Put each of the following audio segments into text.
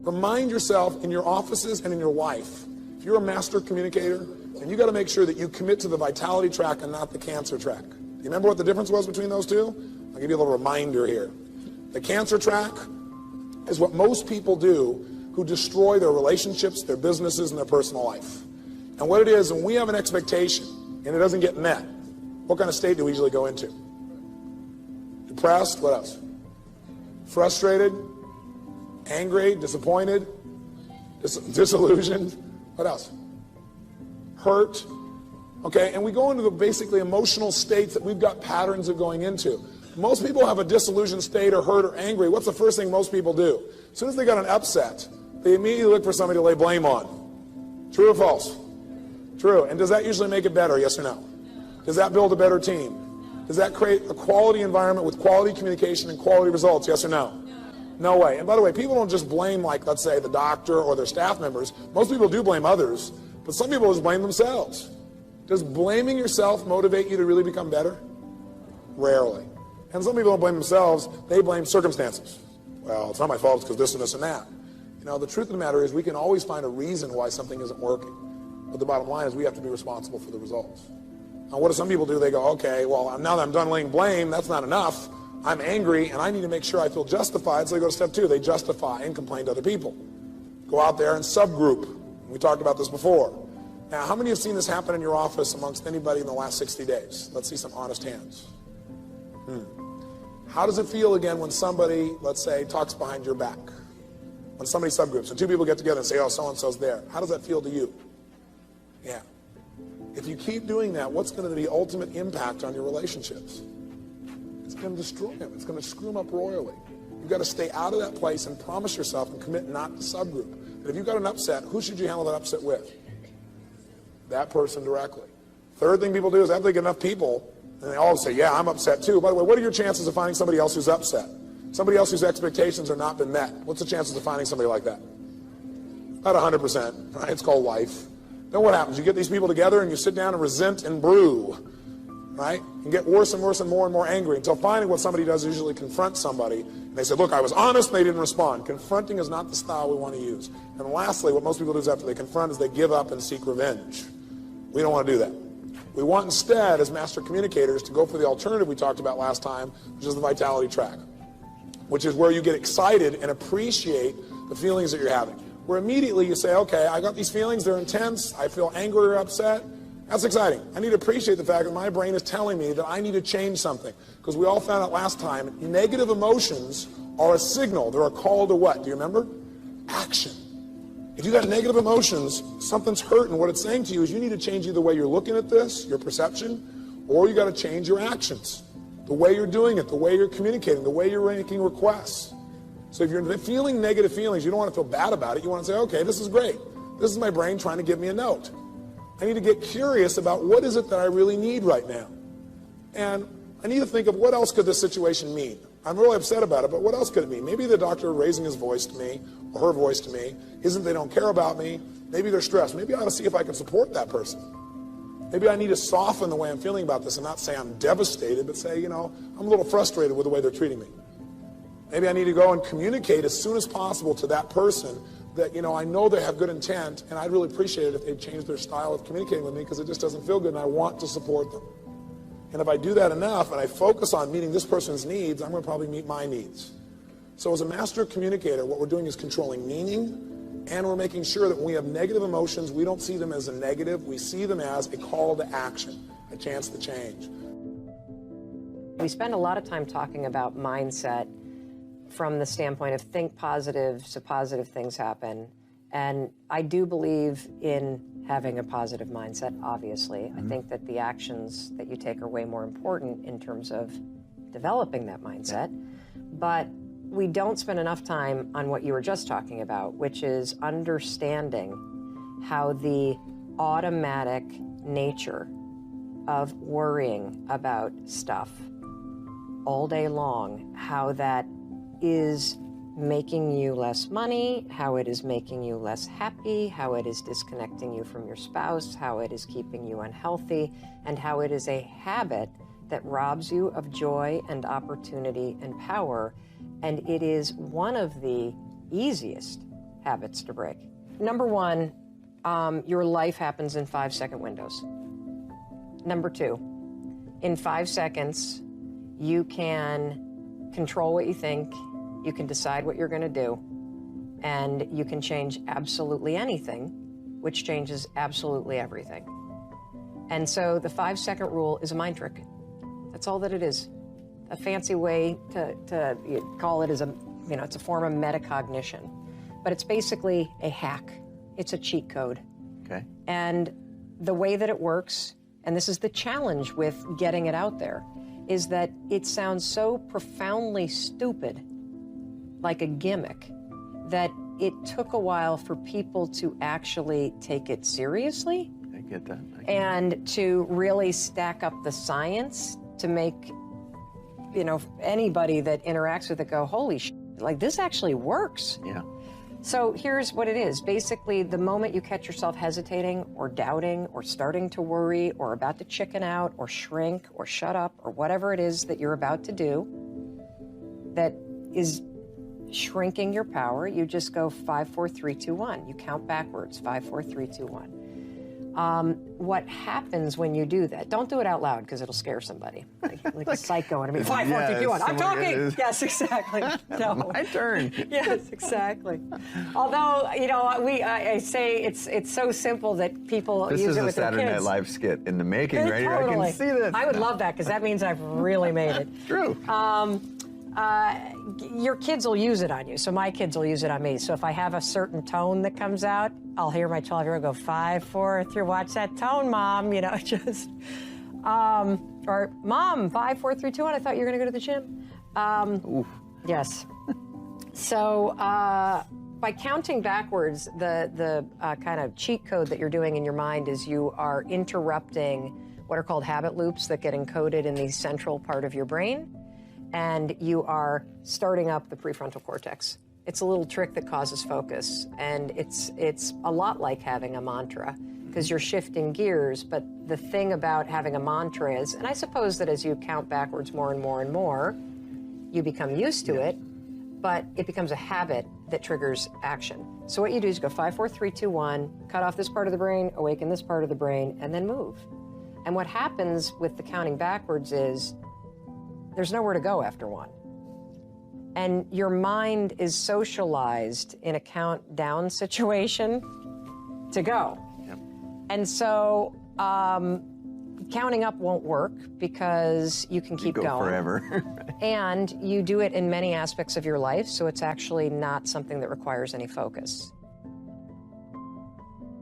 Remind yourself in your offices and in your life, if you're a master communicator, then you got to make sure that you commit to the vitality track and not the cancer track. You remember what the difference was between those two? I'll give you a little reminder here. The cancer track is what most people do who destroy their relationships, their businesses, and their personal life. And what it is, when we have an expectation and it doesn't get met, what kind of state do we usually go into? Depressed, what else? Frustrated, angry, disappointed, disillusioned, what else? Hurt, okay? And we go into the basically emotional states that we've got patterns of going into. Most people have a disillusioned state or hurt or angry. What's the first thing most people do? As soon as they got an upset, they immediately look for somebody to lay blame on. True or false? True. And does that usually make it better, yes or no? Does that build a better team? Does that create a quality environment with quality communication and quality results, yes or no? No way. And by the way, people don't just blame, like, let's say, the doctor or their staff members. Most people do blame others, but some people just blame themselves. Does blaming yourself motivate you to really become better? Rarely. And some people don't blame themselves, they blame circumstances. Well, it's not my fault, it's because this and this and that. You know, the truth of the matter is we can always find a reason why something isn't working. But the bottom line is we have to be responsible for the results. Now, what do some people do? They go, okay, well, now that I'm done laying blame, that's not enough. I'm angry, and I need to make sure I feel justified, so they go to step 2. They justify and complain to other people. Go out there and subgroup. We talked about this before. Now, how many have seen this happen in your office amongst anybody in the last 60 days? Let's see some honest hands. How does it feel, again, when somebody, let's say, talks behind your back? When somebody subgroups, and 2 people get together and say, oh, so-and-so's there. How does that feel to you? Yeah. If you keep doing that, what's going to be the ultimate impact on your relationships? It's going to destroy them. It's going to screw them up royally. You've got to stay out of that place and promise yourself and commit not to subgroup. But if you've got an upset, who should you handle that upset with? That person directly. Third thing people do is after they get enough people, and they all say, yeah, I'm upset too. By the way, what are your chances of finding somebody else who's upset? Somebody else whose expectations are not been met. What's the chances of finding somebody like that? About 100%, right? It's called life. Then what happens? You get these people together and you sit down and resent and brew, right? And get worse and worse and more angry until finally what somebody does is usually confront somebody. And they say, look, I was honest and they didn't respond. Confronting is not the style we want to use. And lastly, what most people do is after they confront is they give up and seek revenge. We don't want to do that. We want instead, as master communicators, to go for the alternative we talked about last time, which is the vitality track, which is where you get excited and appreciate the feelings that you're having. Where immediately you say, okay, I got these feelings, they're intense, I feel angry or upset. That's exciting. I need to appreciate the fact that my brain is telling me that I need to change something. Because we all found out last time, negative emotions are a signal. They're a call to what? Do you remember? Action. If you got negative emotions, something's hurt, and what it's saying to you is you need to change either the way you're looking at this, your perception, or you got to change your actions. The way you're doing it, the way you're communicating, the way you're making requests. So if you're feeling negative feelings, you don't want to feel bad about it. You want to say, okay, this is great. This is my brain trying to give me a note. I need to get curious about what is it that I really need right now. And I need to think of what else could this situation mean. I'm really upset about it, but what else could it mean? Maybe the doctor raising his voice to me, or her voice to me, isn't they don't care about me. Maybe they're stressed. Maybe I ought to see if I can support that person. Maybe I need to soften the way I'm feeling about this and not say I'm devastated, but say, you know, I'm a little frustrated with the way they're treating me. Maybe I need to go and communicate as soon as possible to that person that, you know, I know they have good intent, and I'd really appreciate it if they'd change their style of communicating with me because it just doesn't feel good and I want to support them. And if I do that enough and I focus on meeting this person's needs, I'm going to probably meet my needs. So as a master communicator, what we're doing is controlling meaning, and we're making sure that when we have negative emotions, we don't see them as a negative, we see them as a call to action, a chance to change. We spend a lot of time talking about mindset from the standpoint of think positive so positive things happen. And I do believe in having a positive mindset, obviously. I think that the actions that you take are way more important in terms of developing that mindset. But we don't spend enough time on what you were just talking about, which is understanding how the automatic nature of worrying about stuff all day long, how that is making you less money, how it is making you less happy, how it is disconnecting you from your spouse, how it is keeping you unhealthy, and how it is a habit that robs you of joy and opportunity and power. And it is one of the easiest habits to break. Number one, your life happens in 5-second windows. Number two, in 5 seconds, you can control what you think, you can decide what you're going to do, and you can change absolutely anything, which changes absolutely everything. And so the 5-second rule is a mind trick. That's all that it is. A fancy way to call it is it's a form of metacognition, but it's basically a hack. It's a cheat code. Okay. And the way that it works, and this is the challenge with getting it out there, is that it sounds so profoundly stupid, like a gimmick, that it took a while for people to actually take it seriously. I get that. And to really stack up the science to make, anybody that interacts with it go, holy shit, like this actually works. Yeah. So here's what it is. Basically, the moment you catch yourself hesitating or doubting or starting to worry or about to chicken out or shrink or shut up or whatever it is that you're about to do that is shrinking your power, you just go 5, 4, 3, 2, 1. You count backwards, 5, 4, 3, 2, 1. What happens when you do that? Don't do it out loud because it'll scare somebody, like a psycho. And I mean, 5, 4, 3, 2, 1. I'm talking. Yes, exactly. No. My turn. Yes, exactly. Although I say it's so simple that people This use is it a with their Saturday Night kids. Live skit in the making, right? Totally. I can see this. I would love that because that means I've really made it. True. Your kids will use it on you. So my kids will use it on me. So if I have a certain tone that comes out, I'll hear my 12-year-old go 5, 4, 3. Watch that tone, Mom. Just or Mom, 5, 4, 3, 2, 1. I thought you were going to go to the gym. Yes. So by counting backwards, the kind of cheat code that you're doing in your mind is you are interrupting what are called habit loops that get encoded in the central part of your brain. And you are starting up the prefrontal cortex. It's a little trick that causes focus, and it's a lot like having a mantra because you're shifting gears, but the thing about having a mantra is, and I suppose that as you count backwards more and more and more, you become used to it, but it becomes a habit that triggers action. So what you do is you go 5, 4, 3, 2, 1, cut off this part of the brain, awaken this part of the brain, and then move. And what happens with the counting backwards is there's nowhere to go after 1. And your mind is socialized in a countdown situation to go. Yep. And so counting up won't work because you can keep go going. Forever. And you do it in many aspects of your life, so it's actually not something that requires any focus.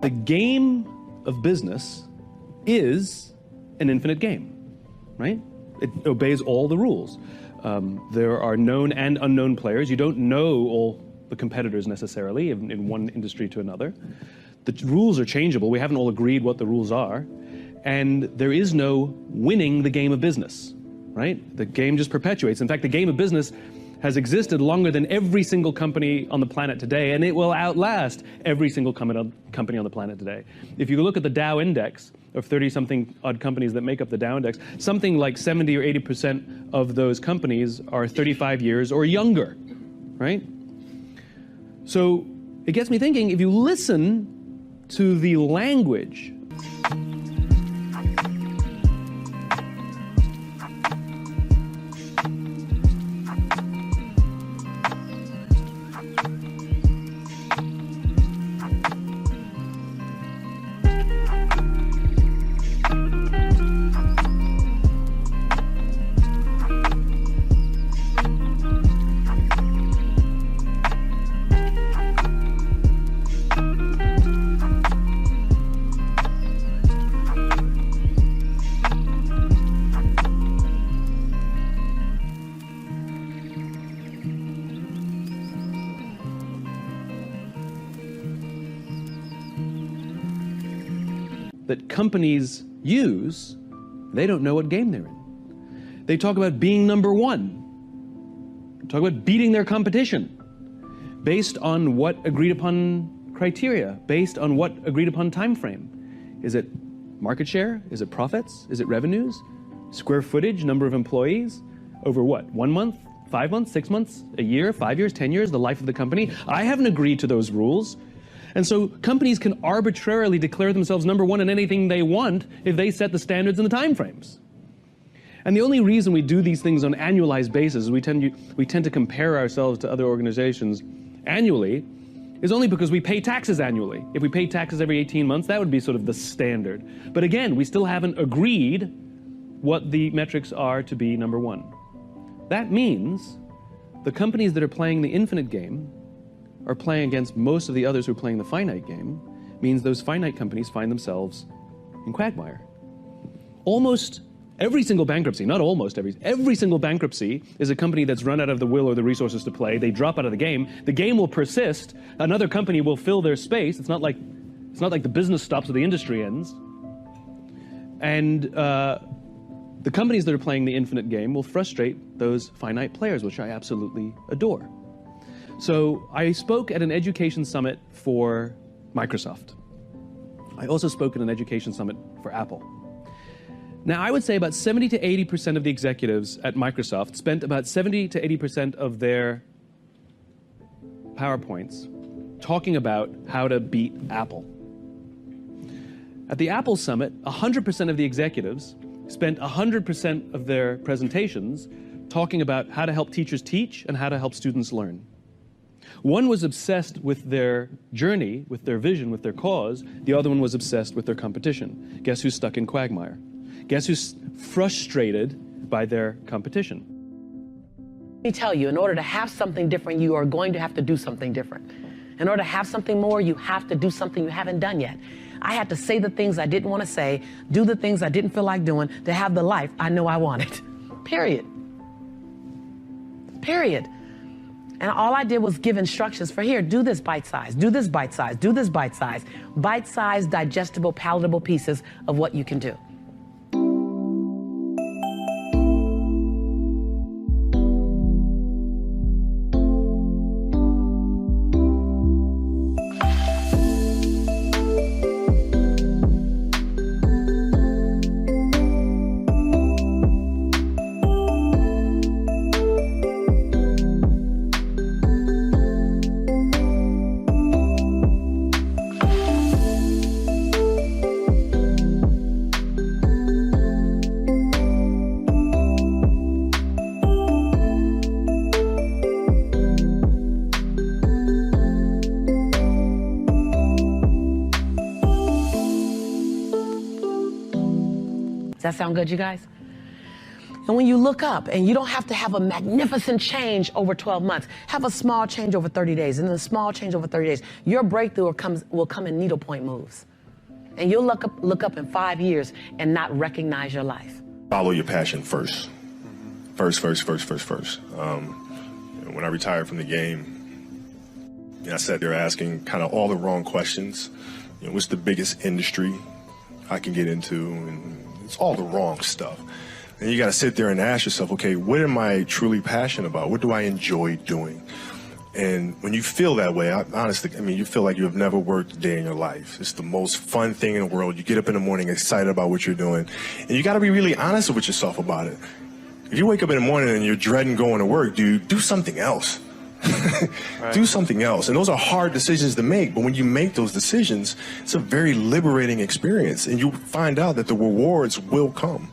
The game of business is an infinite game, right? It obeys all the rules. There are known and unknown players. You don't know all the competitors necessarily in one industry to another. The rules are changeable. We haven't all agreed what the rules are. And there is no winning the game of business, right? The game just perpetuates. In fact, the game of business has existed longer than every single company on the planet today, and it will outlast every single company on the planet today. If you look at the Dow Index of 30-something odd companies that make up the Dow Index, something like 70 or 80% of those companies are 35 years or younger, right? So it gets me thinking, if you listen to the language that companies use, they don't know what game they're in. They talk about being number one, talk about beating their competition based on what agreed upon criteria, based on what agreed upon time frame. Is it market share? Is it profits? Is it revenues? Square footage, number of employees? Over what, 1 month, 5 months, 6 months, a year, 5 years, 10 years, the life of the company. I haven't agreed to those rules. And so companies can arbitrarily declare themselves number one in anything they want if they set the standards and the time frames. And the only reason we do these things on an annualized basis, we tend to compare ourselves to other organizations annually, is only because we pay taxes annually. If we paid taxes every 18 months, that would be sort of the standard. But again, we still haven't agreed what the metrics are to be number one. That means the companies that are playing the infinite game are playing against most of the others who are playing the finite game, means those finite companies find themselves in quagmire. Almost every single bankruptcy, not almost every single bankruptcy is a company that's run out of the will or the resources to play. They drop out of the game. The game will persist. Another company will fill their space. It's not like the business stops or the industry ends. And the companies that are playing the infinite game will frustrate those finite players, which I absolutely adore. So I spoke at an education summit for Microsoft. I also spoke at an education summit for Apple. Now, I would say about 70 to 80% of the executives at Microsoft spent about 70 to 80% of their PowerPoints talking about how to beat Apple. At the Apple Summit, 100% of the executives spent 100% of their presentations talking about how to help teachers teach and how to help students learn. One was obsessed with their journey, with their vision, with their cause. The other one was obsessed with their competition. Guess who's stuck in quagmire? Guess who's frustrated by their competition? Let me tell you, in order to have something different, you are going to have to do something different. In order to have something more, you have to do something you haven't done yet. I had to say the things I didn't want to say, do the things I didn't feel like doing to have the life I know I wanted. Period. Period. And all I did was give instructions for here, do this bite size, do this bite size, do this bite size. Bite size, digestible, palatable pieces of what you can do. Does that sound good, you guys? And when you look up, and you don't have to have a magnificent change over 12 months, have a small change over 30 days, and then a small change over 30 days, your breakthrough will come in needlepoint moves. And you'll look up in 5 years and not recognize your life. Follow your passion first. First. When I retired from the game, I sat there asking kind of all the wrong questions. What's the biggest industry I can get into? And it's all the wrong stuff. And you got to sit there and ask yourself, okay, what am I truly passionate about? What do I enjoy doing? And when you feel that way, honestly, you feel like you have never worked a day in your life. It's the most fun thing in the world. You get up in the morning excited about what you're doing. And you got to be really honest with yourself about it. If you wake up in the morning and you're dreading going to work, do something else. Right. Do something else. And those are hard decisions to make, but when you make those decisions, it's a very liberating experience, and you find out that the rewards will come.